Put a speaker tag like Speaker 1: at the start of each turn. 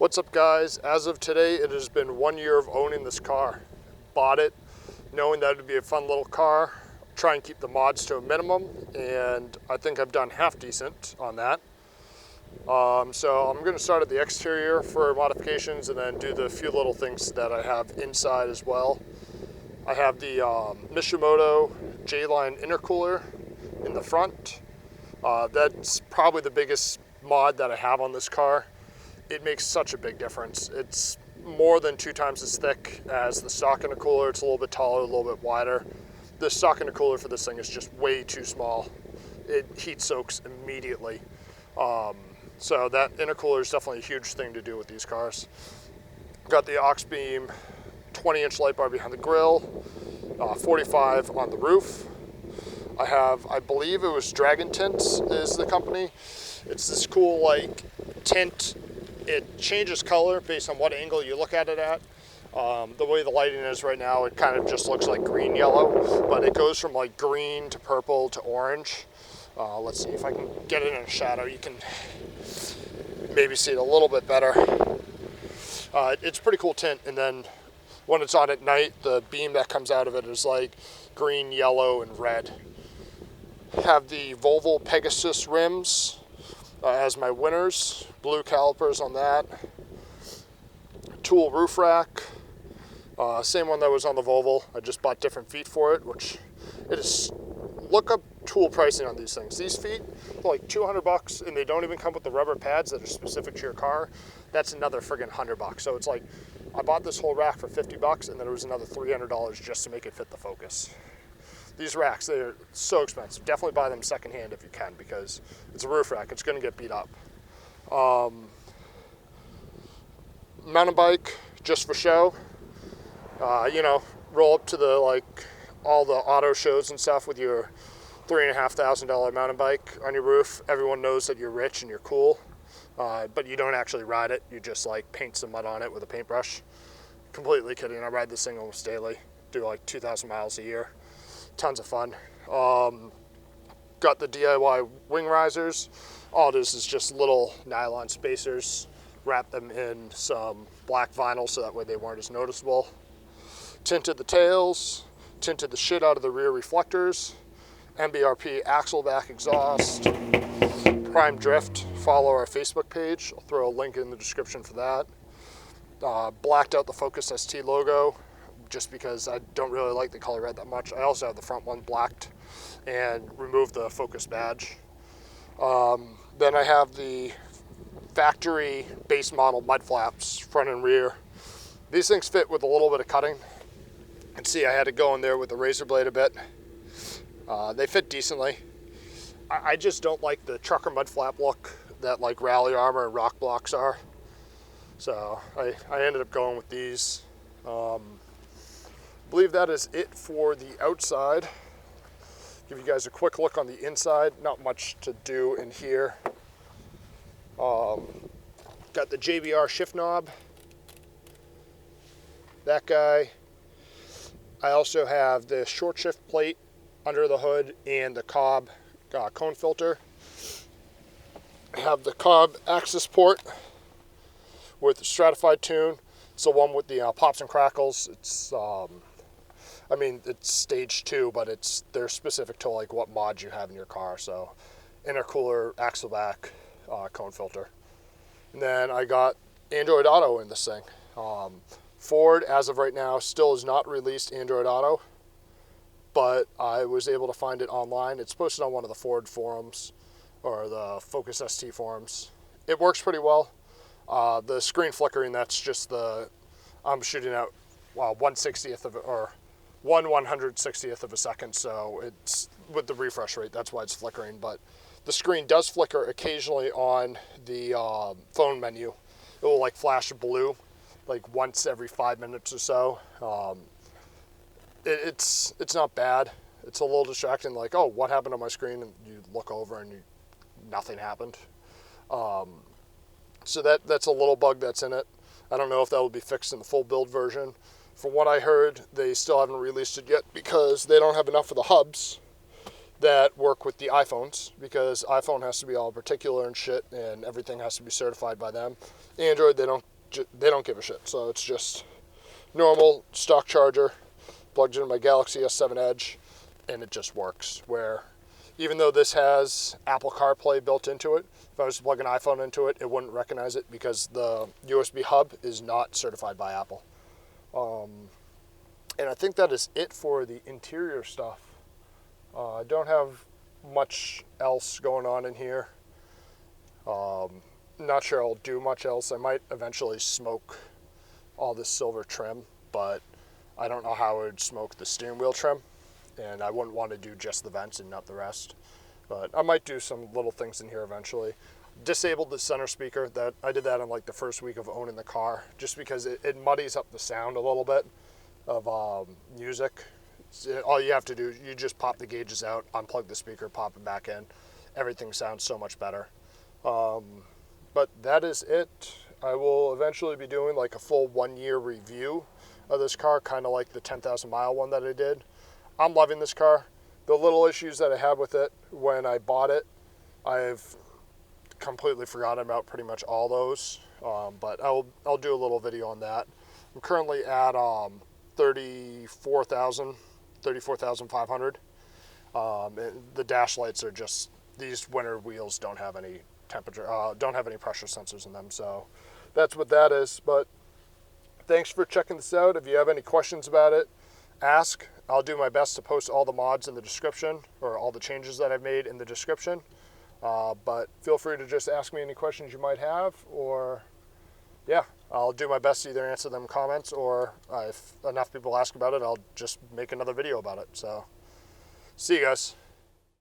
Speaker 1: What's up, guys? As of today, it has been 1 year of owning this car. Bought it knowing that it would be a fun little car, try and keep the mods to a minimum, and I think I've done half decent on that. So I'm going to start at the exterior for modifications and then do the few little things that I have inside as well. I have the Mishimoto J-Line intercooler in the front. That's probably the biggest mod that I have on this car. It makes such a big difference. It's more than 2 times as thick as the stock intercooler. It's a little bit taller, a little bit wider. The stock intercooler for this thing is just way too small. It heat soaks immediately. So that intercooler is definitely a huge thing to do with these cars. Got the Auxbeam 20-inch light bar behind the grille, 45 on the roof. I have, I believe it was Dragon Tints is the company. It's this cool like tint. It changes color based on what angle you look at it at. The way the lighting is right now, it kind of just looks like green yellow, but it goes from like green to purple to orange. Let's see if I can get it in a shadow. You can maybe see it a little bit better. It's a pretty cool tint, and then when it's on at night, the beam that comes out of it is like green, yellow, and red. Have the Volvo Pegasus rims as my winners, blue calipers on that. Thule Roofrack, same one that was on the Volvo. I just bought different feet for it, which it is. Look up Thule pricing on these things. These feet are like $200, and they don't even come with the rubber pads that are specific to your car. That's another friggin' $100. So it's like I bought this whole rack for $50, and then it was another $300 just to make it fit the Focus. These racks, they're so expensive. Definitely buy them secondhand if you can, because it's a roof rack. It's going to get beat up. Mountain bike, just for show. You know, roll up to the all the auto shows and stuff with your $3,500 mountain bike on your roof. Everyone knows that you're rich and you're cool, but you don't actually ride it. You just like paint some mud on it with a paintbrush. Completely kidding. I ride this thing almost daily. Do like 2,000 miles a year. Tons of fun. Got the DIY wing risers. All it is just little nylon spacers. Wrap them in some black vinyl so that way they weren't as noticeable. Tinted the tails. Tinted the shit out of the rear reflectors. MBRP Axle back exhaust. Prime drift. Follow our Facebook page. I'll throw a link in the description for that. Blacked out the Focus ST logo, just because I don't really like the color red that much. I also have the front one blacked and removed the Focus badge. Then I have the factory base model mud flaps, front and rear. These things fit with a little bit of cutting. You can see I had to go in there with the razor blade a bit. They fit decently. I just don't like the trucker mud flap look that like Rally Armor and Rock Blocks are. So I ended up going with these. I believe that is it for the outside. Give you guys a quick look on the inside. Not much to do in here. Got the JBR shift knob. That guy. I also have the short shift plate under the hood and the Cobb cone filter. I have the Cobb accessport with the Stratified tune. It's the one with the pops and crackles. It's I mean, it's stage 2, but they're specific to like what mods you have in your car. So intercooler, axle back, cone filter. And then I got Android Auto in this thing. Ford, as of right now, still has not released Android Auto, but I was able to find it online. It's posted on one of the Ford forums, or the Focus ST forums. It works pretty well. The screen flickering, that's just I'm shooting out 1/60th of it, or 1/160th of a second, so it's with the refresh rate, that's why it's flickering. But the screen does flicker occasionally on the phone menu. It will like flash blue like once every 5 minutes or so. It's not bad. It's a little distracting, like, oh, what happened on my screen? And you look over and nothing happened. So that's a little bug that's in it. I don't know if that will be fixed in the full build version. From what I heard, they still haven't released it yet because they don't have enough of the hubs that work with the iPhones, because iPhone has to be all particular and shit, and everything has to be certified by them. Android, they don't give a shit. So it's just normal stock charger, plugged into my Galaxy S7 Edge, and it just works. Where even though this has Apple CarPlay built into it, if I was to plug an iPhone into it, it wouldn't recognize it because the USB hub is not certified by Apple. And I think that is it for the interior stuff. I don't have much else going on in here. Not sure I'll do much else. I might eventually smoke all this silver trim, but I don't know how I would smoke the steering wheel trim, and I wouldn't want to do just the vents and not the rest. But I might do some little things in here eventually. Disabled the center speaker. That I did that on like the first week of owning the car, just because it muddies up the sound a little bit of music. All you have to do, you just pop the gauges out, unplug the speaker, pop it back in. Everything sounds so much better. But that is it. I will eventually be doing like a full 1 year review of this car, kind of like the 10,000 mile one that I did. I'm loving this car. The little issues that I had with it when I bought it, I've completely forgotten about pretty much all those. But I'll do a little video on that. I'm currently at 34,500. The dash lights are just, these winter wheels don't have any temperature, don't have any pressure sensors in them, so that's what that is. But thanks for checking this out. If you have any questions about it, ask. I'll do my best to post all the mods in the description, or all the changes that I've made in the description. But feel free to just ask me any questions you might have, or yeah, I'll do my best to either answer them in comments, or if enough people ask about it, I'll just make another video about it. So, see you guys.